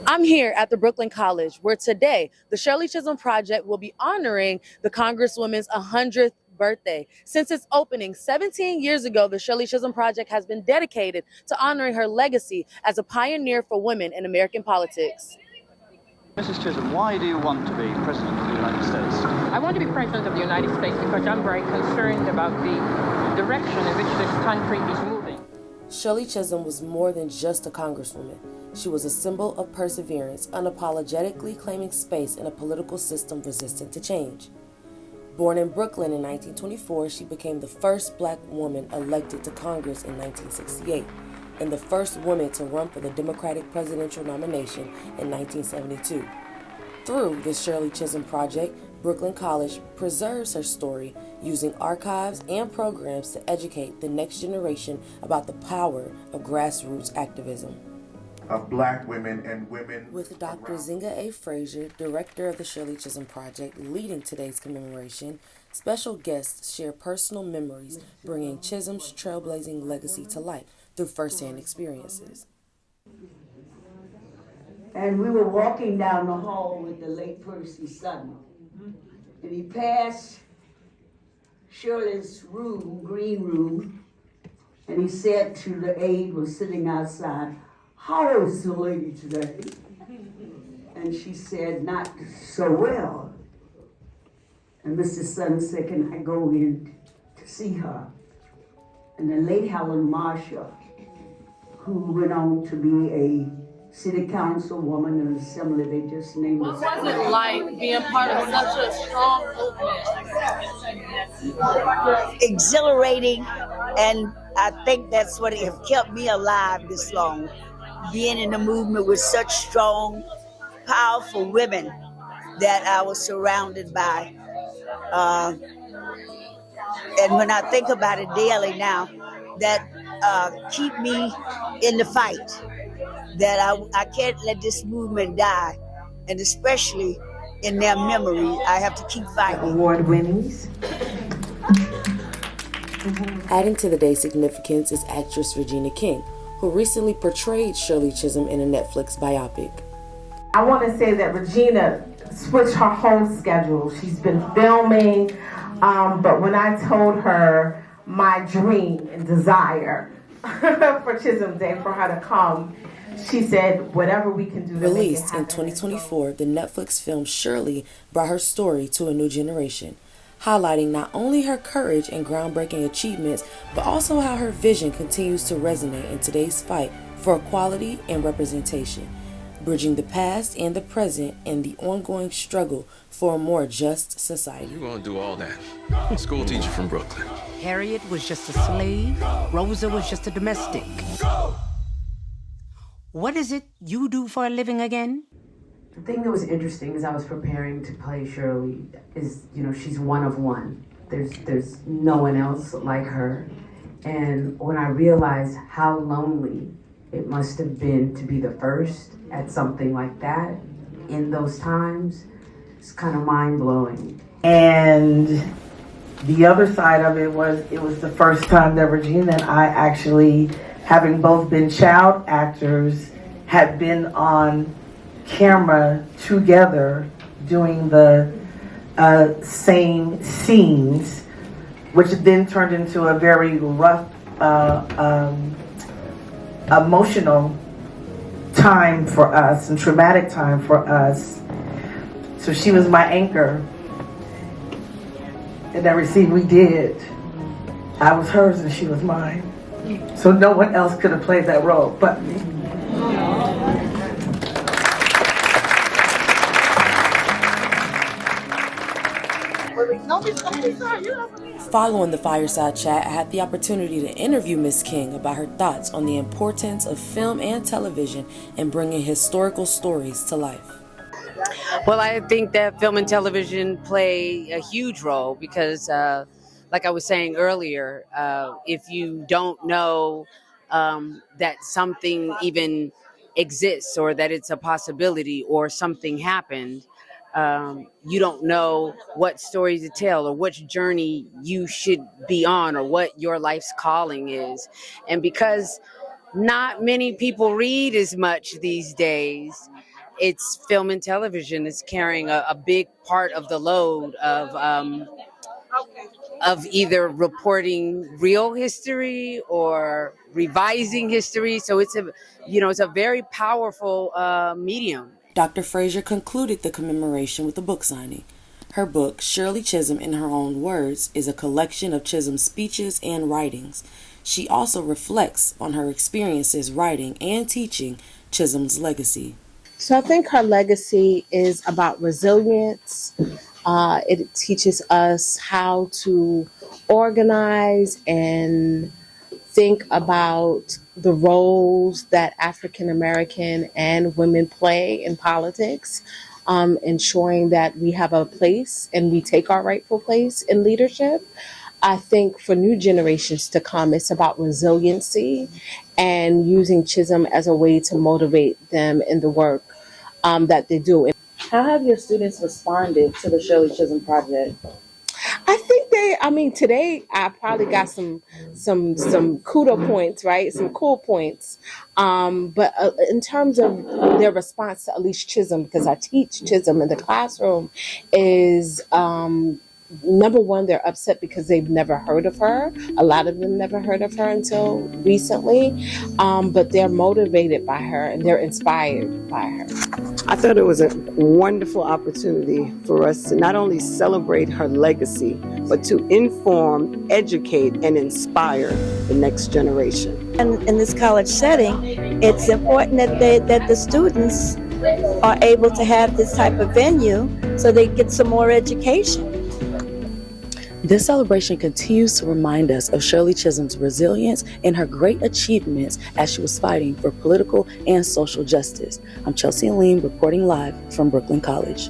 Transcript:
I'm here at the Brooklyn College, where today the Shirley Chisholm Project will be honoring the Congresswoman's 100th birthday. Since its opening 17 years ago, the Shirley Chisholm Project has been dedicated to honoring her legacy as a pioneer for women in American politics. Mrs. Chisholm, why do you want to be President of the United States? I want to be President of the United States because I'm very concerned about the direction in which this country is moving. Shirley Chisholm was more than just a congresswoman. She was a symbol of perseverance, unapologetically claiming space in a political system resistant to change. Born in Brooklyn in 1924, she became the first black woman elected to Congress in 1968 and the first woman to run for the Democratic presidential nomination in 1972. Through the Shirley Chisholm Project, Brooklyn College preserves her story using archives and programs to educate the next generation about the power of grassroots activism. Of black women and women. With Dr. Zinga Fraser, director of the Shirley Chisholm Project, leading today's commemoration, special guests share personal memories, bringing Chisholm's trailblazing legacy to life through firsthand experiences. And we were walking down the hall with the late Percy's son, and he passed Shirley's room, green room, and he said to the aide who was sitting outside, "How is the lady today?" And she said, "Not so well." And Mr. Sun said, "Can I go in to see her?" And the late Helen Marshall, who went on to be a city councilwoman and assembly, they just named her. What was it like being part of such a strong movement? Exhilarating, and I think that's what have kept me alive this long. Being in the movement with such strong, powerful women that I was surrounded by. And when I think about it daily now, that keep me in the fight, that I can't let this movement die, and especially in their memory, I have to keep fighting. Award winnings. Adding to the day's significance is actress Regina King, who recently portrayed Shirley Chisholm in a Netflix biopic. I want to say that Regina switched her whole schedule. She's been filming, but when I told her my dream and desire for Chisholm Day for her to come, she said, whatever we can do to Released make in it happen. 2024, the Netflix film Shirley brought her story to a new generation, highlighting not only her courage and groundbreaking achievements, but also how her vision continues to resonate in today's fight for equality and representation, bridging the past and the present and the ongoing struggle for a more just society. You're gonna do all that. School teacher from Brooklyn. Harriet was just a slave. Rosa was just a domestic. What is it you do for a living again? The thing that was interesting as I was preparing to play Shirley is, she's one of one. There's no one else like her. And when I realized how lonely it must have been to be the first at something like that in those times, it's kind of mind-blowing. And the other side of it was the first time that Regina and I actually, having both been child actors, had been on camera together doing the same scenes, which then turned into a very rough, emotional time for us and traumatic time for us. So she was my anchor in every scene we did. I was hers and she was mine. So no one else could have played that role but me. Following the fireside chat, I had the opportunity to interview Ms. King about her thoughts on the importance of film and television in bringing historical stories to life. Well, I think that film and television play a huge role because, like I was saying earlier, if you don't know that something even exists or that it's a possibility or something happened, you don't know what story to tell or which journey you should be on or what your life's calling is. And because not many people read as much these days, it's film and television is carrying a big part of the load of either reporting real history or revising history. So it's a very powerful medium. Dr. Fraser concluded the commemoration with a book signing. Her book, Shirley Chisholm in Her Own Words, is a collection of Chisholm's speeches and writings. She also reflects on her experiences writing and teaching Chisholm's legacy. So I think her legacy is about resilience. It teaches us how to organize and think about the roles that African American and women play in politics, ensuring that we have a place and we take our rightful place in leadership. I think for new generations to come, it's about resiliency and using Chisholm as a way to motivate them in the work that they do. How have your students responded to the Shirley Chisholm project? I think today I probably got some kudo points, right? Some cool points. But in terms of their response to at least Chisholm, because I teach Chisholm in the classroom, is number one, they're upset because they've never heard of her. A lot of them never heard of her until recently. But they're motivated by her and they're inspired by her. I thought it was a wonderful opportunity for us to not only celebrate her legacy, but to inform, educate, and inspire the next generation. And in this college setting, it's important that the students are able to have this type of venue so they get some more education. This celebration continues to remind us of Shirley Chisholm's resilience and her great achievements as she was fighting for political and social justice. I'm Chelsea Aleem reporting live from Brooklyn College.